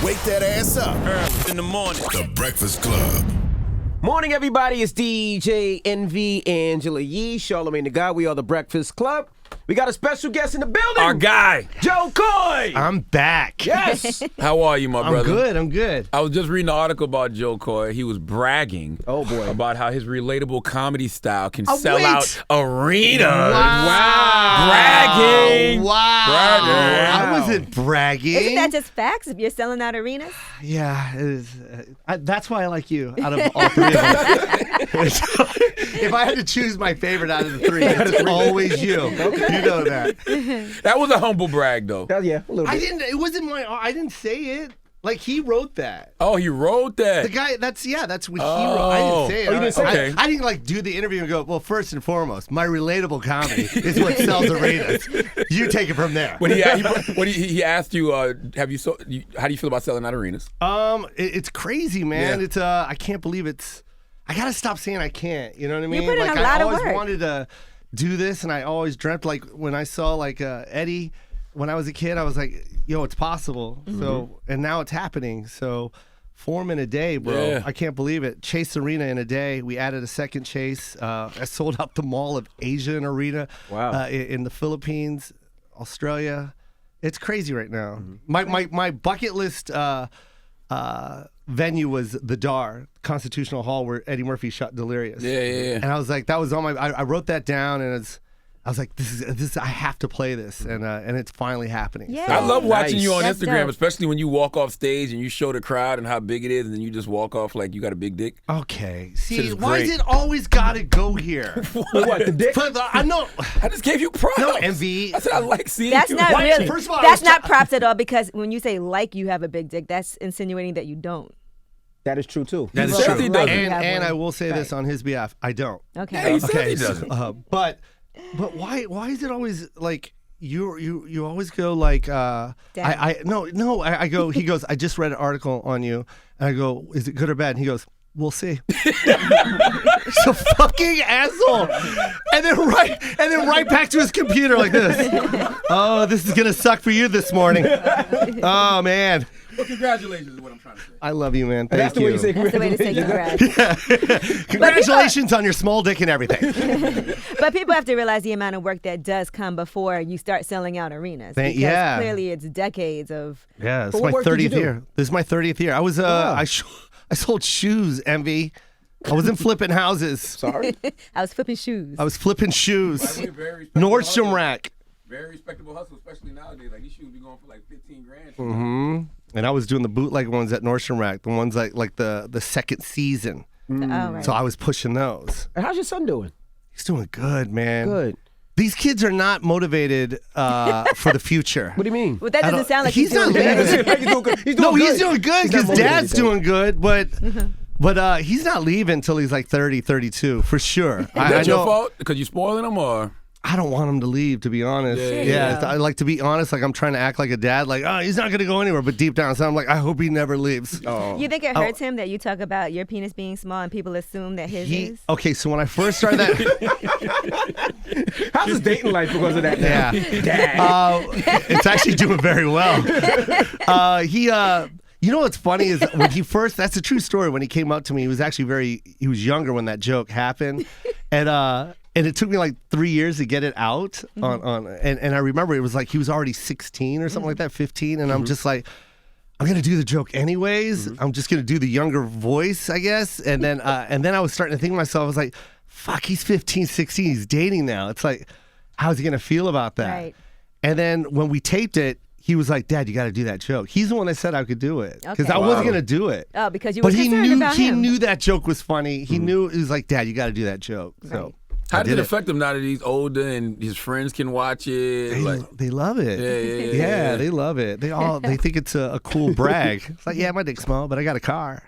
Wake that ass up. Early in the morning. The Breakfast Club. Morning, everybody. It's DJ NV, Angela Yee, Charlamagne the Guy. We are the Breakfast Club. We got a special guest in the building. Our guy. Joe Coy. I'm back. Yes. How are you, my brother? I'm good. I was just reading an article about Joe Coy. He was bragging about how his relatable comedy style can sell out arenas. Wow. Bragging. Wow. Bragging. I wasn't bragging. Isn't that just facts if you're selling out arenas? Yeah, it is. That's why I like you out of all three of us. If I had to choose my favorite out of the three, it's always you. Okay. You know that. That was a humble brag, though. Yeah, a little bit. It wasn't I didn't say it. Like, he wrote that. Oh, he wrote that. The guy, that's what he wrote. I didn't say it. you didn't say it. I didn't, do the interview and go, well, first and foremost, my relatable comedy is what sells arenas. You take it from there. When he asked you, how do you feel about selling out arenas? It's crazy, man. Yeah. It's I can't believe I gotta stop saying I can't. You know what I mean? You put in like a lot I of always work. wanted to do this, and I always dreamt, like, when I saw Eddie when I was a kid, I was like, yo, it's possible. Mm-hmm. So, and now it's happening. So, form in a day, bro. Yeah. I can't believe it. Chase Arena in a day. We added a second Chase. I sold out the Mall of Asia in Arena. Wow. In the Philippines, Australia. It's crazy right now. My bucket list venue was the DAR, Constitutional Hall, where Eddie Murphy shot Delirious. Yeah. And I was like, that was on my. I wrote that down, and I was like, this is. I have to play this, and it's finally happening. Yeah. So, I love watching you on That's Instagram, dope. especially when you walk off stage and you show the crowd and how big it is, and then you just walk off like you got a big dick. Okay. Shit See, is why great. is it always gotta go here? What, the dick? I know. I just gave you props. No, MV. I said I like seeing That's you. not Why- really. first of all, I That's was not props at all, because when you say like you have a big dick, that's insinuating that you don't. That is true, too. That He is says true. he doesn't. And I will say this on his behalf. I don't. Okay. Yeah, he says Okay. he doesn't. But why is it always like you always go like Down. I go, he goes, I just read an article on you, and I go, is it good or bad? And he goes, we'll see. So fucking asshole. And then right back to his computer like this. Oh, this is gonna suck for you this morning. Oh man. Well, congratulations is what I'm trying to say. I love you, man. Thank That's the way you say That's the way to say congrats. Congratulations on your small dick and everything. But people have to realize the amount of work that does come before you start selling out arenas. Because yeah. clearly it's decades of. Yeah, this is what my work did you 30th do? year. This is my 30th year. I was I sold shoes, Envy. I wasn't flipping houses. Sorry. I was flipping shoes. I was flipping shoes. Very respectable Nordstrom hustle. Rack. Very respectable hustle, especially nowadays. Like these shoes be going for like 15 grand. Mm-hmm. And I was doing the bootleg ones at Nordstrom Rack, the ones like the second season. Oh, right. So I was pushing those. And how's your son doing? He's doing good, man. Good. These kids are not motivated for the future. What do you mean? Well, that I doesn't don't- sound like he's not doing good. leaving. He's doing No, good. he's doing good He's not because motivated, dad's though. doing good, but he's not leaving until he's like 30, 32, for sure. Is that your fault? Because you spoiling them, or? I don't want him to leave, to be honest. Yeah. I like to be honest. Like, I'm trying to act like a dad. Like, oh, he's not going to go anywhere. But deep down, so I'm like, I hope he never leaves. You think it hurts him that you talk about your penis being small and people assume that his is? Okay, so when I first started that, How's his dating life because of that now? yeah, it's actually doing very well. You know what's funny is when he first, that's a true story. When he came up to me, he was actually he was younger when that joke happened. And it took me like 3 years to get it out and I remember it was like he was already 16 or something like that, 15. And I'm just like, I'm going to do the joke anyways. I'm just going to do the younger voice, I guess. And then I was starting to think to myself, I was like, fuck, he's 15, 16. He's dating now. It's like, how's he going to feel about that? Right. And then when we taped it, he was like, Dad, you got to do that joke. He's the one that said I could do it because Okay. I wasn't going to do it. Oh, because you were But he concerned knew about he him. knew that joke was funny. He knew, he was like, Dad, you got to do that joke. So Right. How I does it did affect him now that he's older and his friends can watch it? They love it. Yeah. They love it. They think it's a cool brag. It's like, yeah, my dick's small, but I got a car.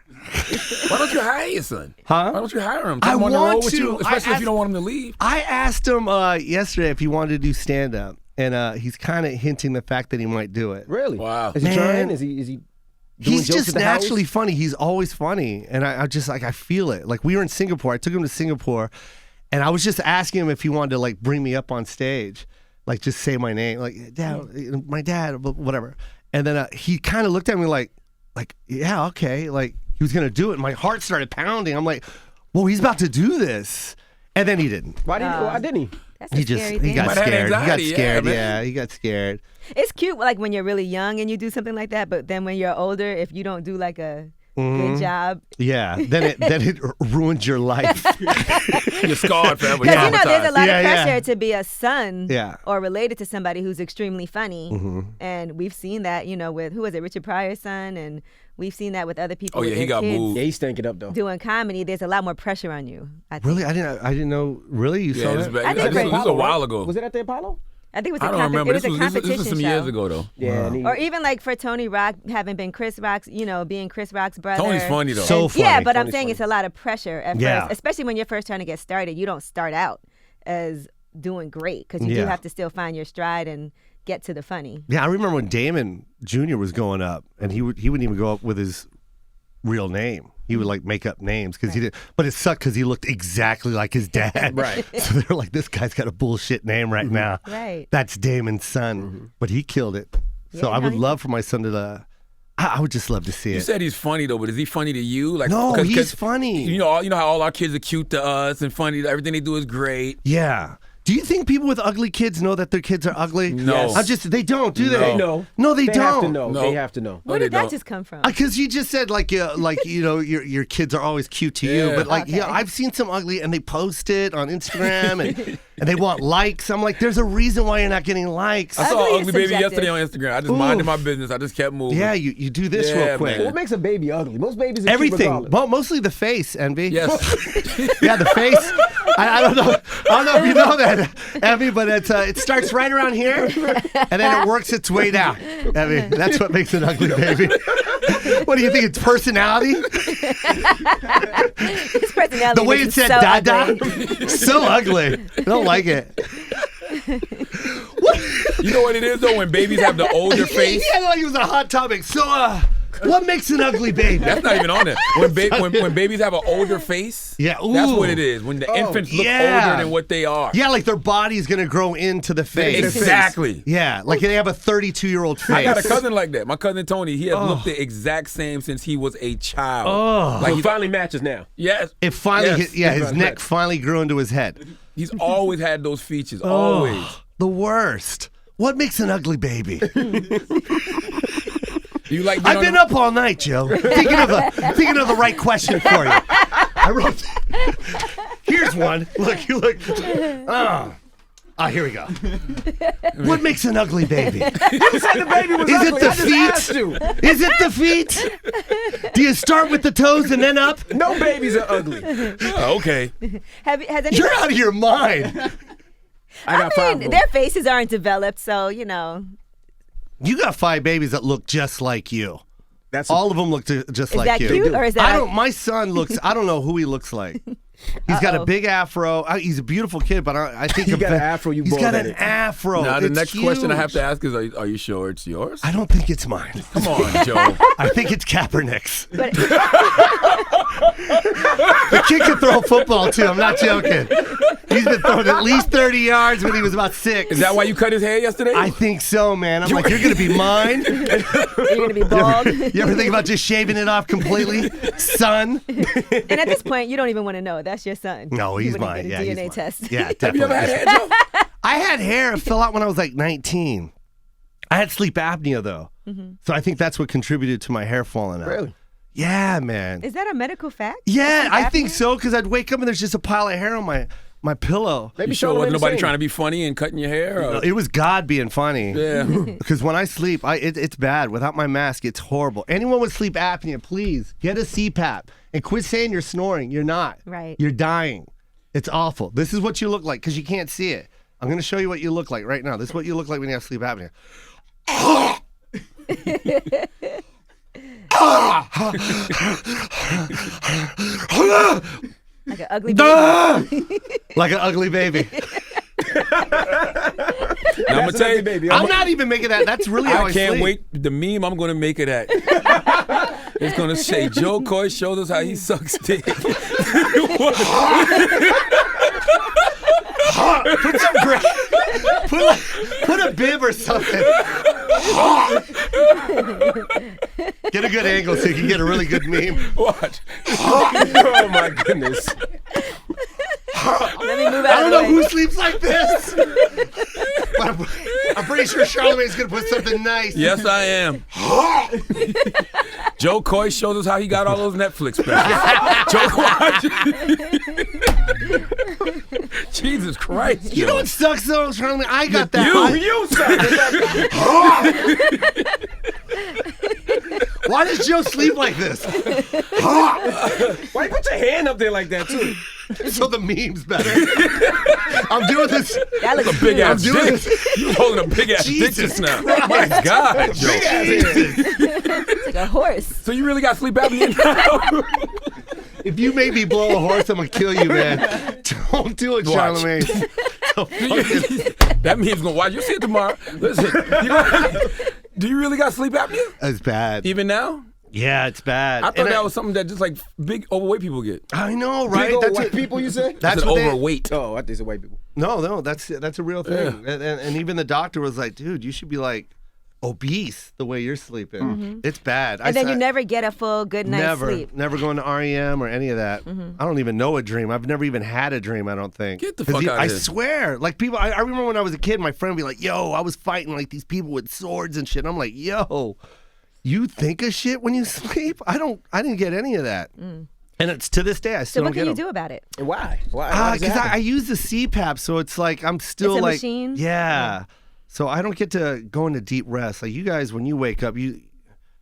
Why don't you hire your son? Huh? Why don't you hire him? I Take him on the want road with to. you, especially if you don't want him to leave. I asked him yesterday if he wanted to do stand up, and he's kind of hinting the fact that he might do it. Really? Wow. Is he Man. trying? Is he doing He's jokes just at the house? naturally funny. He's always funny, and I just like I feel it. Like we were in Singapore. I took him to Singapore, and I was just asking him if he wanted to like bring me up on stage, like just say my name, like Dad, my dad, whatever. And then he kind of looked at me like, like, yeah, okay. Like, he was going to do it. And my heart started pounding. I'm like, well, he's about to do this. And then he didn't. Why didn't he? That's a scary thing. He got Might have scared. He got anxiety, scared. yeah, Yeah, he got scared. It's cute, like when you're really young and you do something like that. But then when you're older, if you don't do like a good job, Yeah, then it ruins your life. You're scarred forever. because You're there's a traumatized. lot Yeah, of yeah. pressure to be a son Yeah. or related to somebody who's extremely funny, and we've seen that, with who was it, Richard Pryor's son, and we've seen that with other people. Oh, yeah, with he their got kids moved. Yeah, he's stinking up though. doing comedy. There's a lot more pressure on you. I think. Really, I didn't know. Really, you saw Yeah, that? think this was a while ago. Was it at the Apollo? I think it was I don't remember. It was This a was competition some show. years ago, though. Yeah. And he, Or even like for Tony Rock having been Chris Rock's, being Chris Rock's brother. Tony's funny, though. So funny. Yeah, but I'm Tony's saying funny. it's a lot of pressure at Yeah. first, especially when you're first trying to get started. You don't start out as doing great because you do Yeah. have to still find your stride and get to the funny. Yeah, I remember when Damon Jr. was going up, and he wouldn't even go up with his real name. He would like make up names because he did, but it sucked because he looked exactly like his dad. Right. So they're like, this guy's got a bullshit name right now. Right. That's Damon's son, but he killed it. So Yeah, I no, would he love for my son to. I would just love to see You it. said he's funny though, but is he funny to you? Like, No, 'cause- he's 'cause funny. You know how all our kids are cute to us and funny. Everything they do is great. Yeah. Do you think people with ugly kids know that their kids are ugly? No. Yes. They don't, do they? No. no. No, they They don't. have to know. No. They have to know. Where they did that don't. just come from? Because you just said your kids are always cute to you, Yeah. but like Okay. I've seen some ugly and they post it on Instagram and they want likes. I'm like, there's a reason why you're not getting likes. I saw Ugly an is ugly baby subjective. yesterday on Instagram. I just minded my business. I just kept moving. Yeah, you do this Yeah, real quick. man. What makes a baby ugly? Most babies are cute Everything, regardless. well, mostly the face, Envy. Yes. Yeah, the face. I don't know. I don't know if you know that, Envy, but it starts right around here, and then it works its way down. Envy, that's what makes an ugly baby. What do you think? It's personality? His personality The way makes it him said so "dada," ugly. so ugly. I don't like it. You know what it is though? When babies have the older face. Yeah, like it was a hot topic. So, what makes an ugly baby? That's not even on it. When babies have an older face, Yeah, that's ooh. what it is. When the infants look yeah. older than what they are. Yeah, like their body's gonna grow into the face. Exactly. Yeah, like they have a 32-year-old face. I got a cousin like that. My cousin Tony, he has looked the exact same since he was a child. Oh. Like He he finally matches now. yes, It finally, Yes. his neck finally grew into his head. he's always had those features. Always. The worst. What makes an ugly baby? You like? I've been up all night, Joe, thinking of the right question for you. I wrote. Here's one. Look, you look. Here we go. What makes an ugly baby? You said the baby was Is ugly. it I just asked the you. feet? Is it the feet? Do you start with the toes and then up? No babies are ugly. Okay. Has anyone, You're out of your mind. I got five. of them. their faces aren't developed, so You got 5 babies that look just like you. That's All of them look just is like that you. cute or is that? I don't. My son looks. I don't know who he looks like. He's got a big afro. He's a beautiful kid, but I think He got an afro, you He's got an bald-headed. afro. Now the It's next question I have huge. to ask is: Are you sure it's yours? I don't think it's mine. Come on, Joe. I think it's Kaepernick's. But, The kid can throw a football too. I'm not joking. He's been throwing at least 30 yards when he was about 6. Is that why you cut his hair yesterday? I think so, man. I'm like, you're gonna be mine. you're gonna be bald. You ever think about just shaving it off completely, son? And at this point, you don't even want to know. That's your son. No, You he's wouldn't mine. Get a Yeah, he's DNA mine. test. Yeah, Have definitely. you ever had hair, Joe? I had hair. It fell out when I was like 19. I had sleep apnea though, so I think that's what contributed to my hair falling out. Really? Yeah, man. Is that a medical fact? Yeah, Sleep I think apnea? so because I'd wake up and there's just a pile of hair on my pillow. Maybe You sure wasn't Charlamagne nobody the trying same. to be funny and cutting your hair? Or? It was God being funny. Yeah. Because when I sleep, it's bad. Without my mask, it's horrible. Anyone with sleep apnea, please get a CPAP and quit saying you're snoring. You're not. Right. You're dying. It's awful. This is what you look like because you can't see it. I'm going to show you what you look like right now. This is what you look like when you have sleep apnea. Like an ugly baby. Like an ugly baby. Now, I'm gonna tell you, baby. I'm not even making that. That's really how I I can't sleep. wait. The meme I'm gonna make it at. It's gonna say Joe Coy shows us how he sucks dick. Put some put a bib or something. Get a good angle so you can get a really good meme. Watch. Oh my goodness. Let me move out I don't of the know way. who sleeps like this. But I'm pretty sure Charlamagne's going to put something nice. Yes, I am. Joe Coy shows us how he got all those Netflix specials. Joe Coy. Jesus Christ. You know what sucks though, Charlamagne? I got that. Why does Joe sleep like this? Why you put your hand up there like that too? So the meme's better. I'm doing this. That looks Big huge. ass doing dick. You holding a big ass dick Jesus just now. My God, Joe. It's like a horse. So you really got sleep apnea now? If you make me blow a horse, I'm gonna kill you, man. Don't do it, Watch. Charlamagne. That means gonna watch. You'll see it tomorrow. Listen, do you really got sleep apnea? It's bad. Even now? Yeah, it's bad. I thought that was something that just like big overweight people get. I know, right? Big old That's white it. people, you say? That's It's what they- overweight. Oh, I think it's white people. No, that's a real thing. And even the doctor was like, dude, you should be like obese the way you're sleeping. It's bad. And then you never get a full good night's sleep. Never going to REM or any of that. I don't even know a dream. I've never even had a dream, I don't think. Get the 'Cause fuck out of I here. swear. Like people, I remember when I was a kid, my friend would be like, yo, I was fighting like these people with swords and shit. I'm like, yo, you think of shit when you sleep? I didn't get any of that. And it's to this day, I So still what don't can get you them. do about it? And why? Why does it Because I happen? use the CPAP, so it's like I'm still It's a like, machine? yeah. So I don't get to go into deep rest. Like you guys, when you wake up, you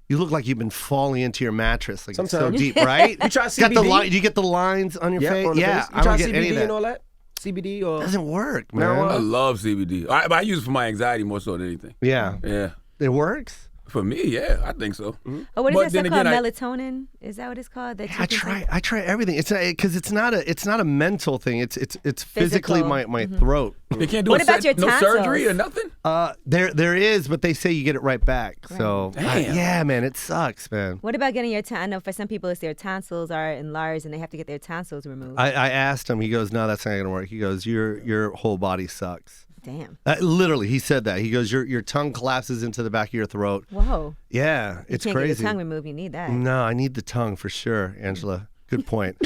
look like you've been falling into your mattress. Like it's so Sometimes. deep, right? You try Got the CBD? line? Do you get the lines on your face? on the Yeah, face. You I try don't get any CBD of that. and all that? CBD or It doesn't work, man. Marijuana? I love CBD. But I use it for my anxiety more so than anything. Yeah, Yeah. it works. For me, yeah, I think so. Oh, what is But that then stuff called? again, Melatonin? Is that what it's called? That you I can try. take? I try everything. It's because it's not a mental thing. It's physically Physical. my throat. They can't do What about your no surgery or tonsils? nothing? There is, but they say you get it right back. So Damn. yeah, man, it sucks, man. What about getting your I know for some people it's their tonsils are enlarged and they have to get their tonsils removed. I asked him. He goes, "No, that's not gonna work." He goes, "Your whole body sucks." Damn. Literally, he said that. He goes, "Your tongue collapses into the back of your throat." Whoa. Yeah, it's you can't crazy. get your tongue removed. You need that. No, I need the tongue for sure, Angela. Good point.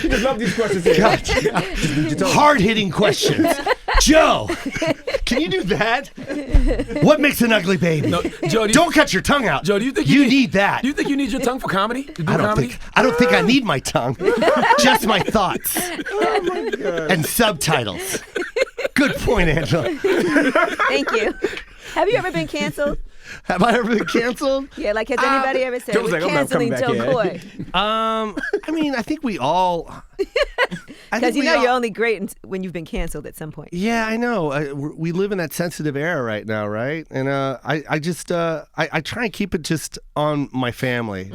You just love these questions here. Hard-hitting questions. Joe, can you do that? What makes an ugly baby? No, Joe, Don't cut your tongue out. Joe, do you think you need that? Do you think you need your tongue for comedy? To do I don't comedy? think I need my tongue. Just my thoughts. Oh my God. And subtitles. Good point, Angela. Thank you. Have you ever been canceled? Have I ever been canceled? Yeah, like has anybody ever said Joe's we're like, I'm not coming canceling back Joe here. Coy? I mean, I think we all. Because you know you're only great when you've been canceled at some point. Yeah, I know. We live in that sensitive era right now, right? And I just I try and keep it just on my family.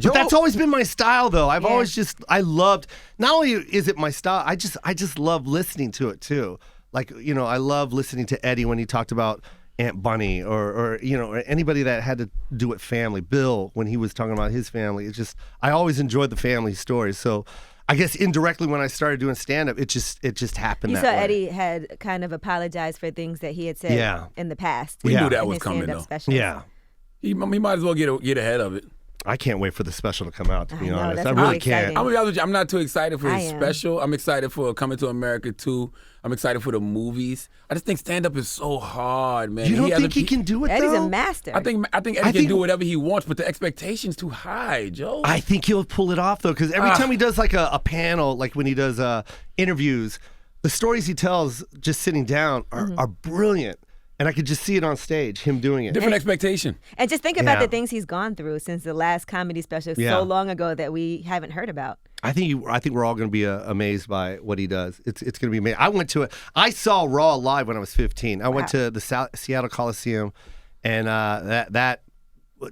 But that's always been my style, though. I've always I loved. Not only is it my style, I just love listening to it too. Like I love listening to Eddie when he talked about Aunt Bunny or anybody that had to do with family. Bill when he was talking about his family. It's just I always enjoyed the family stories. So I guess indirectly when I started doing stand-up, it just happened You that saw way. Eddie had kind of apologized for things that he had said in the past. We knew in that was his coming, stand-up though. specials. Yeah. He might as well get ahead of it. I can't wait for the special to come out, to be I know, honest. that's I really really can't. exciting. I'm gonna be honest with you, I'm not too excited for I his am. special. I'm excited for Coming to America 2. I'm excited for the movies. I just think stand-up is so hard, man. You don't has think he can do it, Eddie's though? a master. I think Eddie can do whatever he wants, but the expectation's too high, Joe. I think he'll pull it off, though, because every time he does like a panel, like when he does interviews, the stories he tells just sitting down are brilliant. And I could just see it on stage, him doing it. Different expectation. And just think about Yeah. the things he's gone through since the last comedy special Yeah. so long ago that we haven't heard about. I think we're all going to be amazed by what he does. It's going to be amazing. I went to it. I saw Raw live when I was 15. I went to the Seattle Coliseum, and that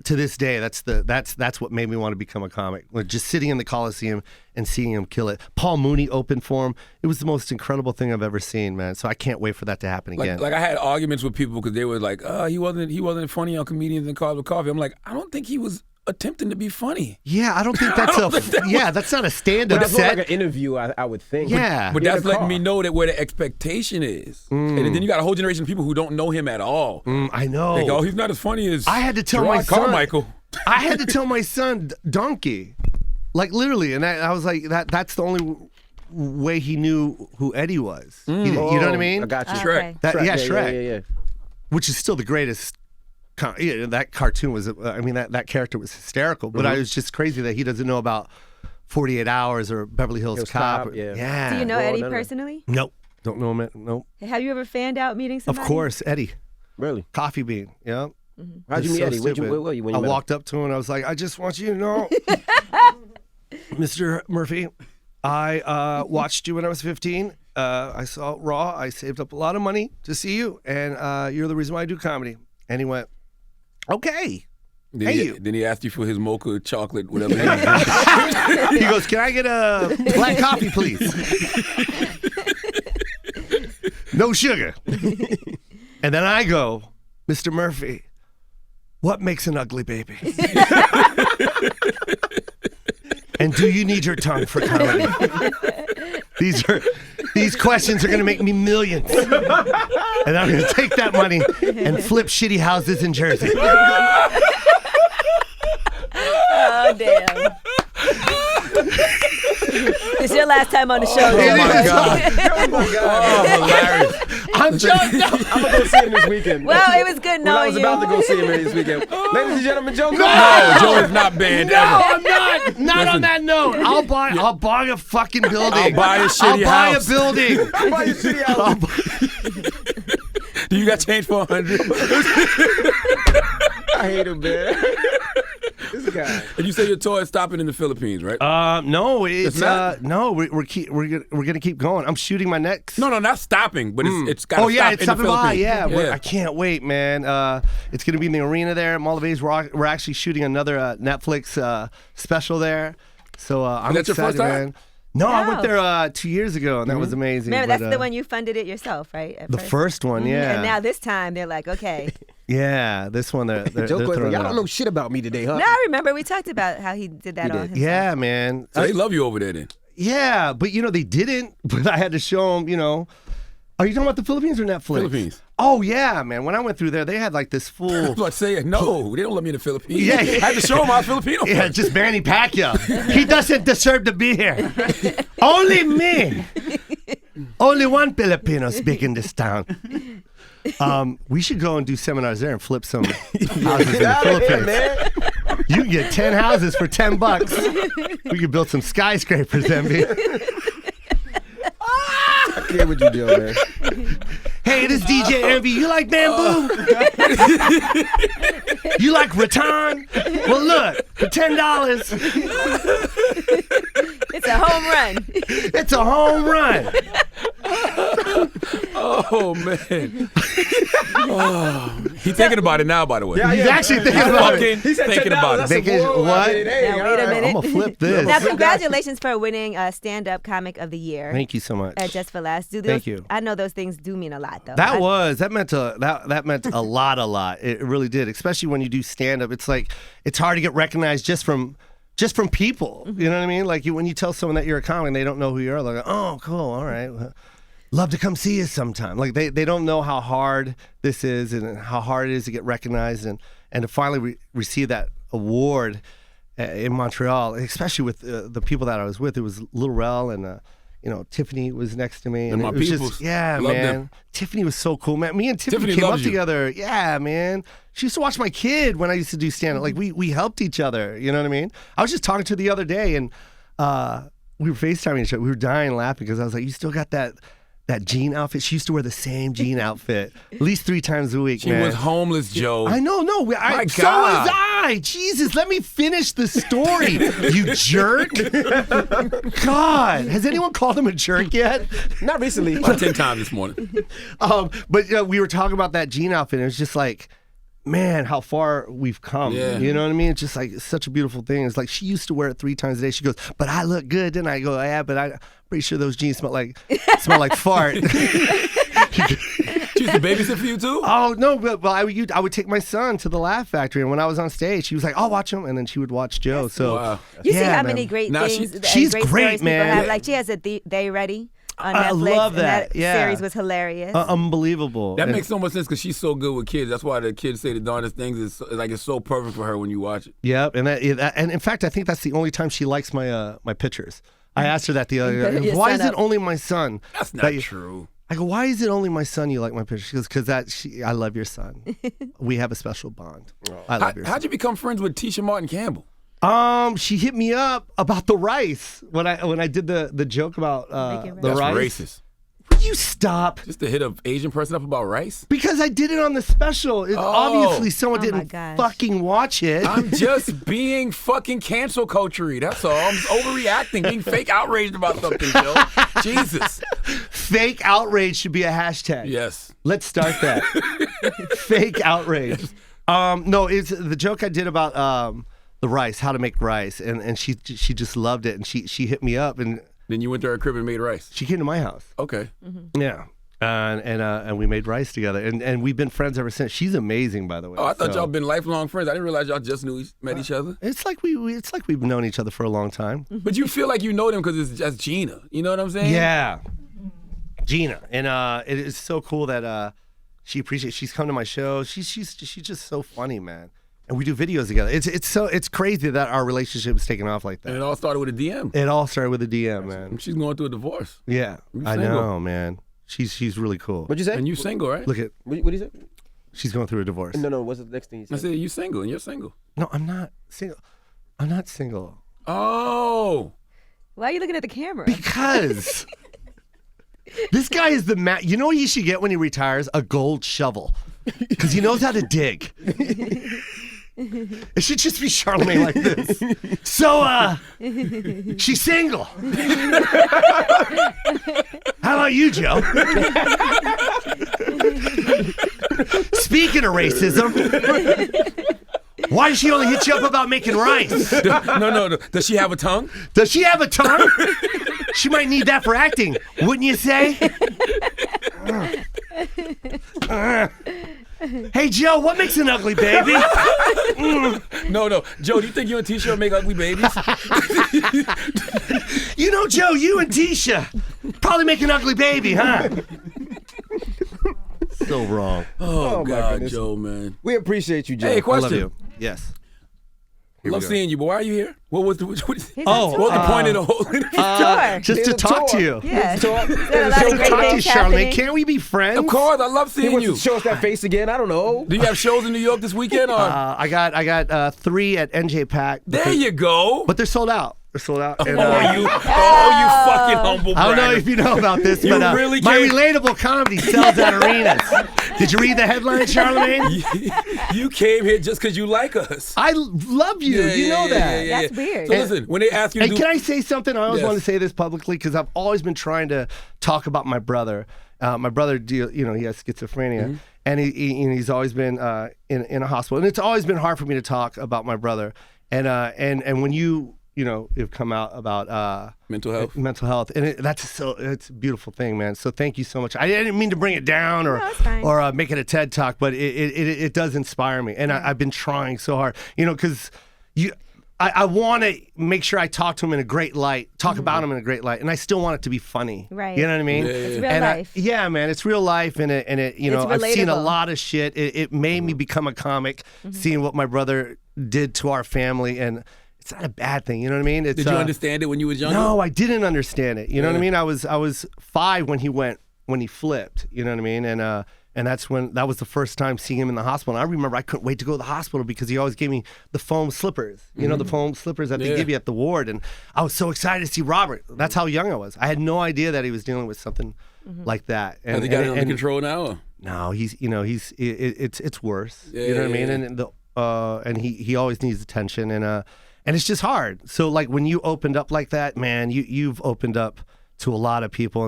to this day, that's what made me want to become a comic. Like, just sitting in the Coliseum and seeing him kill it. Paul Mooney opened for him. It was the most incredible thing I've ever seen, man. So I can't wait for that to happen again. Like I had arguments with people because they were like, he wasn't funny on Comedians and Cars with Coffee. I'm like, I don't think he was attempting to be funny. Yeah, I don't think that's that's not a stand-up That's more set. like an interview, I would think. Yeah. But that's letting me know that where the expectation is. And then you got a whole generation of people who don't know him at all. I know. They go, he's not as funny as I had to tell Gerard my son. Carmichael. I had to tell my son Donkey, like literally, and I was like, that's the only way he knew who Eddie was. You know what I mean? I got you. Shrek. Shrek. Yeah. Which is still the greatest. That cartoon was, that character was hysterical, but I was just crazy that he doesn't know about 48 Hours or Beverly Hills Cop. Yeah. Do you know Eddie personally? Nope. Don't know him. Nope. Have you ever fanned out meeting somebody? Of course, Eddie. Really? Coffee Bean. Yeah. How'd you meet Eddie? Where were you when you I met walked up to him and I was like, I just want you to know, Mr. Murphy, I watched you when I was 15. I saw Raw. I saved up a lot of money to see you, and you're the reason why I do comedy. And he went, okay. Then he asked you for his mocha chocolate, whatever. He goes, can I get a black coffee, please? No sugar. And then I go, Mr. Murphy, what makes an ugly baby? And do you need your tongue for comedy? These questions are going to make me millions. And I'm going to take that money and flip shitty houses in Jersey. Oh, damn. It's your last time on the show. Oh, my God. Oh, hilarious. I'm joking. I'm going to go see him this weekend. Well, it was good Well, I knowing was you. about to go see him this weekend. Ladies and gentlemen, Joe. No, Joe is not banned ever. I'm not. Not on that note. I'll buy a fucking building. I'll buy a shitty I'll house. buy a building. I'll buy you a shitty house. Do you got change for 100? I hate him, man. This guy. And you say your tour is stopping in the Philippines, right? No, it's not? no. We're gonna keep going. I'm shooting my next. No, not stopping, but it's got to Oh yeah, stop it's in the stopping by. Philippines. Yeah, I can't wait, man. It's gonna be in the arena there, Maldives. We're actually shooting another Netflix special there. So I'm that's your excited, first time? man. No, I went No. there 2 years ago, and that was amazing. Remember, but, that's the one you funded it yourself, right? At The first one, yeah. And now this time, they're like, okay. Yeah, this one they're Joe Coy's like, throwing y'all out. don't know shit about me today, huh? No, I remember we talked about how he did that on himself. Yeah, man. So they love you over there then. Yeah, but they didn't. But I had to show them, Are you talking about the Philippines or Netflix? Philippines. Oh, yeah, man. When I went through there, they had like this I full. was about to say, no, they don't let me in the Philippines. Yeah. I had to show them I was Filipino. Yeah, just Manny Pacquiao. He doesn't deserve to be here. Only me. Only one Filipino speaking this town. We should go and do seminars there and flip some houses in the Philippines. man. You can get 10 houses for $10. We could build some skyscrapers, Envy. I can't with you, Joe, man. Hey, this DJ Envy, you like bamboo? You like rattan? Well, look, for $10, It's a home run. it's a home run. Oh, man. He's thinking about it now, by the way. Yeah, He's actually thinking He's about fucking it. He said thinking $10. about I it. said, Vacation- whoa, what? I mean, hey, Now, wait a all right. minute. I'm going to flip this. Now, congratulations for winning Stand-Up Comic of the Year. Thank you so much. At Just for Laughs. Thank you. I know those things do mean a lot, though. That meant a lot. It really did, especially when you do stand up. It's like it's hard to get recognized just from people. You know what I mean? Like when you tell someone that you're a comic and they don't know who you are, they're like, oh, cool, all right. Well, love to come see you sometime. Like they don't know how hard this is and how hard it is to get recognized and to finally receive that award in Montreal, especially with the people that I was with. It was Lil Rel and Tiffany was next to me, And my it was peoples. just man. Love them. Tiffany was so cool, man. Me and Tiffany Tiffany came up loves you. together. Yeah, man. She used to watch my kid when I used to do stand up. Like we helped each other. You know what I mean? I was just talking to her the other day, and we were FaceTiming each other. We were dying laughing because I was like, "You still got that jean outfit?" She used to wear the same jean outfit at least 3 times a week. She man. was homeless, Joe. I know, no. My So God. was I. Jesus, let me finish the story, you jerk. God, has anyone called him a jerk yet? Not recently. About 10 times this morning. But we were talking about that jean outfit, and it was just like, man, how far we've come. Yeah. You know what I mean? It's just like it's such a beautiful thing. It's like she used to wear it 3 times a day. She goes, but I look good, didn't I? I go, yeah, but I'm pretty sure those jeans smell like fart. She used to babysit for you too? Oh no, but I would take my son to the Laugh Factory, and when I was on stage, she was like, "I'll watch him," and then she would watch Joe. So wow. You see how man. many great Nah, things she's and great great, stories man. people have. Like she has a They Ready on Netflix. I love that. And Yeah. series was hilarious. Unbelievable. That And- makes so much sense because she's so good with kids. That's why the kids say the darndest things. It's so perfect for her when you watch it. Yep, and and in fact, I think that's the only time she likes my my pictures. I asked her that the other day. Your Why son is it up. only my son? That's not true. I go, why is it only my son you like my pictures? She goes, because I love your son. We have a special bond. I love your son. How'd you become friends with Tisha Martin Campbell? She hit me up about the rice when I did the joke about Making the That's rice. racist. Would you stop? Just to hit an Asian person up about rice? Because I did it on the special. Obviously, someone Oh my didn't gosh. fucking watch it. I'm just being fucking cancel culture-y. That's all. I'm just overreacting, being fake outraged about something, Joe. Jesus. Fake outrage should be a hashtag. Yes. Let's start that. Fake outrage. No, it's the joke I did about the rice, how to make rice, and she just loved it, and she hit me up, and Then you went to her crib and made rice. she came to my house. Okay. Yeah. And we made rice together, and we've been friends ever since. She's amazing, by the way. Oh, I thought So, y'all been lifelong friends. I didn't realize y'all just met each other. It's like we've known each other for a long time. But you feel like you know them because it's just Gina. You know what I'm saying? Yeah, Gina, and it is so cool that she appreciates. She's come to my show. She's just so funny, man. And we do videos together. It's crazy that our relationship is taking off like And that. it all started with a DM. It all started with a DM, man. She's going through a divorce. Yeah, You I single. know, man. She's really cool. What'd you say? And you single, right? Look at What did you say? she's going through a divorce. No. What's the next thing you I said? said you single and you're single. No, I'm not single. I'm not single Oh. Why are you looking at the camera? because this guy is the man. You know what he should get when he retires? A gold shovel, because he knows how to dig. It should just be Charlamagne like this. So, she's single. How about you, Joe? Speaking of racism, why does she only hit you up about making rice? No. Does she have a tongue? Does she have a tongue? She might need that for acting, wouldn't you say? Hey, Joe, what makes an ugly baby? No. Joe, do you think you and Tisha will make ugly babies? You know, Joe, you and Tisha probably make an ugly baby, huh? So wrong. Oh, my God, goodness. Joe, man. We appreciate you, Joe. Hey, I love question. you. Yes. Love seeing you, but why are you here? What was the He's what on was tour. the point of the whole interview? Tour. Just to Here's a talk to tour. you. Yeah. Talk. There's a lot of To great talk to you, things Charlamagne. happening. Can't we be friends? Of course, I love He seeing wants you. to show us that face again. I don't know. Do you have shows in New York this weekend? Or? I got 3 at NJ Pack. There you go. But they're sold out. They're sold out. And, You fucking humble I don't know bragger. if you know about this, You but really my can't- relatable comedy sells at arenas. Did you read the headline, Charlamagne? You came here just because you like us. I love you. Yeah, you know yeah, that. yeah. That's weird. So listen, when they ask you to And do... can I say something? I always Yes. want to say this publicly because I've always been trying to talk about my brother. My brother, he has schizophrenia, and he's always been in a hospital. And it's always been hard for me to talk about my brother. And when you have come out about Mental health. and it's a beautiful thing, man. So thank you so much. I didn't mean to bring it down or No, it's fine. or make it a TED talk, but it does inspire me, and I've been trying so hard, because I want to make sure I talk to him in a great light, talk about him in a great light, and I still want it to be funny. Right. You know what I mean? It's real And life. yeah, man, it's real life, and it I've seen a relatable. lot of shit. It made me become a comic, seeing what my brother did to our family, and it's not a bad thing. You know what I mean? It's, Did you understand it when you was younger? No, I didn't understand it. You know what I Yeah. mean? I was 5 when he flipped. You know what I mean? And that was the first time seeing him in the hospital. And I remember I couldn't wait to go to the hospital because he always gave me the foam slippers. You know, the foam slippers that they Yeah. give you at the ward. And I was so excited to see Robert. That's how young I was. I had no idea that he was dealing with something like that. And Has he got it under control now? Or? no, it's worse. Yeah, You know what I yeah, mean? yeah. And he always needs attention, and it's just hard. So like when you opened up like that, man, you've opened up to a lot of people,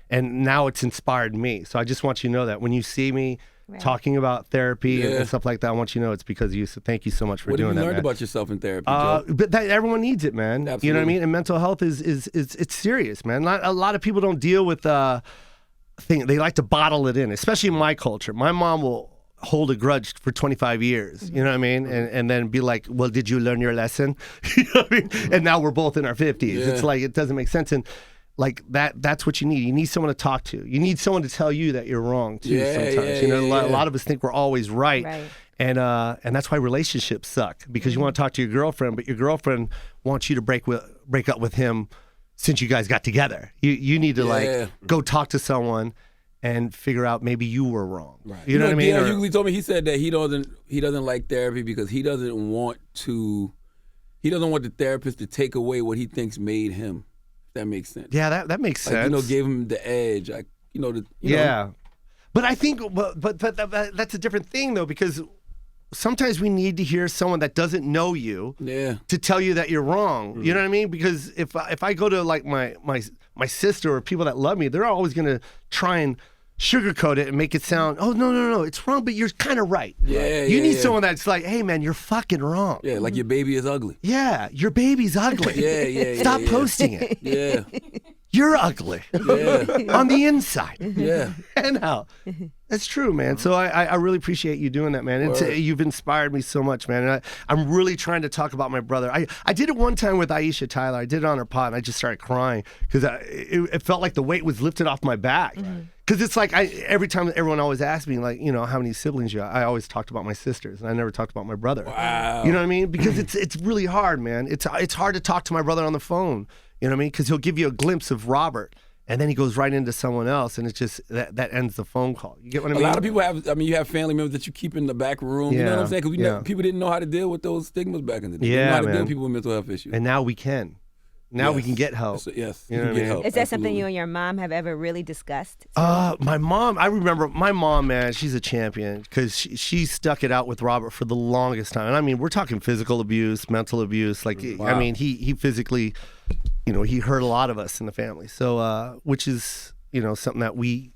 and now it's inspired me. So I just want you to know that when you see me talking about therapy Yeah. and stuff like that, I want you to know it's because of you. So thank you so much for What have doing you that, learned man. about yourself in therapy, Joe? But that everyone needs it, man. You know what I Absolutely. mean? And mental health is it's serious, man. A lot of people don't deal with thing. They like to bottle it in, especially in my culture. My mom will hold a grudge for 25 years, you know what I mean? And then be like, well, did you learn your lesson? You know what I mean? And now we're both in our 50s. Yeah. It's like, it doesn't make sense. And like that's what you need. You need someone to talk to. You need someone to tell you that you're wrong too sometimes. You know, a lot of us think we're always right. And that's why relationships suck, because you want to talk to your girlfriend, but your girlfriend wants you to break up with him since you guys got together. You need to like go talk to someone and figure out maybe you were wrong. Right. You know what I mean? Dion Hughley told me, he said that he doesn't like therapy because he doesn't want the therapist to take away what he thinks made him. If that makes sense. Yeah, that makes sense. You know, gave him the edge. Like, you yeah. know. But I think, but that's a different thing though, because sometimes we need to hear someone that doesn't know you to tell you that you're wrong. You know what I mean? Because if I go to like my sister or people that love me, they're always gonna try and sugarcoat it and make it sound, oh no, it's wrong, but you're kind of right. You need someone that's like, hey man, you're fucking wrong. Yeah, like your baby is ugly. Yeah, your baby's ugly. Stop posting it. Yeah. You're ugly on the inside. Yeah. Anyhow, that's true, man. So I really appreciate you doing that, man. You've inspired me so much, man. And I'm really trying to talk about my brother. I did it one time with Aisha Tyler. I did it on her pod, and I just started crying because it felt like the weight was lifted off my back. Because it's like every time everyone always asks me, like, you know, how many siblings you have, I always talked about my sisters, and I never talked about my brother. Wow. You know what I mean? Because it's really hard, man. It's hard to talk to my brother on the phone. You know what I mean? Because he'll give you a glimpse of Robert, and then he goes right into someone else, and it's just that ends the phone call. You get what I mean? A lot of people have. You have family members that you keep in the back room. You know what I'm saying? Because people didn't know how to deal with those stigmas back in the day. They didn't know how to deal with people with mental health issues. And now we can. Now we can get help. Yes, you know what I mean? Is that something you and your mom have ever really discussed? My mom, I remember my mom, man, she's a champion because she stuck it out with Robert for the longest time. And I mean, we're talking physical abuse, mental abuse. Like, I mean, he physically, you know, he hurt a lot of us in the family. So, which is, you know, something that we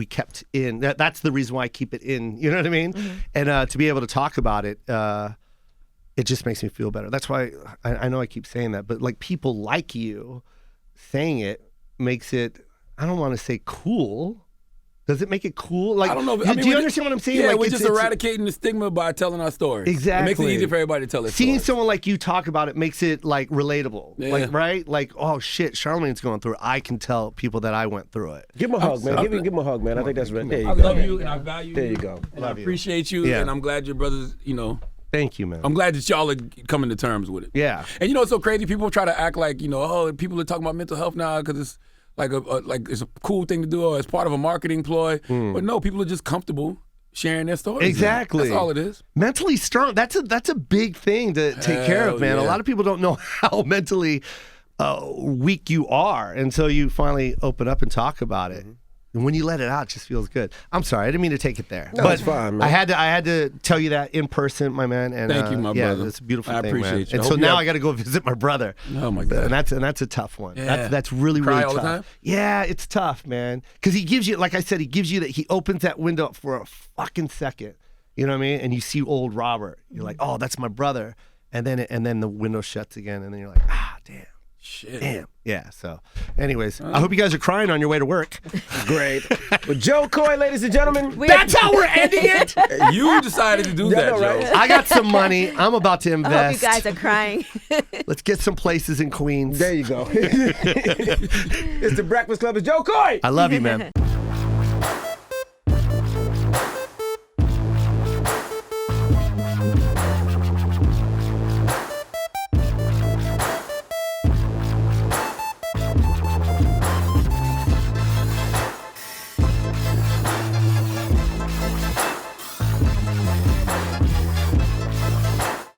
kept in. That's the reason why I keep it in. You know what I mean? And to be able to talk about it, it just makes me feel better. That's why I know I keep saying that, but like people like you saying it makes it, I don't want to say cool. Does it make it cool? Like, I don't know. Do you understand what I'm saying? Yeah, like, we're just eradicating the stigma by telling our stories. Exactly. It makes it easy for everybody to tell their Seeing stories. someone like you talk about it makes it like relatable. Yeah. Like, right? Like, oh shit, Charlamagne's going through it. I can tell people that I went through it. Give him a hug, man. Give him a hug, man. I think that's right. There you I go. love you and I value you. There you go. And I appreciate you. Yeah. And I'm glad your brothers, you know. Thank you, man. I'm glad that y'all are coming to terms with it. Yeah. And you know, it's so crazy. People try to act like, you know, oh, people are talking about mental health now because it's like it's a cool thing to do or it's part of a marketing ploy. But no, people are just comfortable sharing their stories. Exactly. That's all it is. Mentally strong. That's a big thing to take care of, man. Yeah. A lot of people don't know how mentally weak you are until you finally open up and talk about it. And when you let it out, it just feels good. I'm sorry, I didn't mean to take it there. No, but it's fine, man. I had to tell you that in person, my man. And Thank you, my brother. It's a beautiful I thing, appreciate man. you. And I so hope now I got to go visit my brother. Oh my God. And that's a tough one. Yeah. That's really Cry really all tough. the time? Yeah, it's tough, man. Because he gives you, like I said, he opens that window up for a fucking second. You know what I mean? And you see old Robert. You're like, oh, that's my brother. And then the window shuts again, and then you're like, ah, damn. Shit. Damn. Yeah, so anyways, I hope you guys are crying on your way to work. Great. But Joe Coy, ladies and gentlemen. That's how we're ending it? You decided to do that, right? Joe. I got some money. I'm about to I hope invest. you guys are crying. Let's get some places in Queens. There you go. It's the Breakfast Club. It's Joe Coy. I love you, man.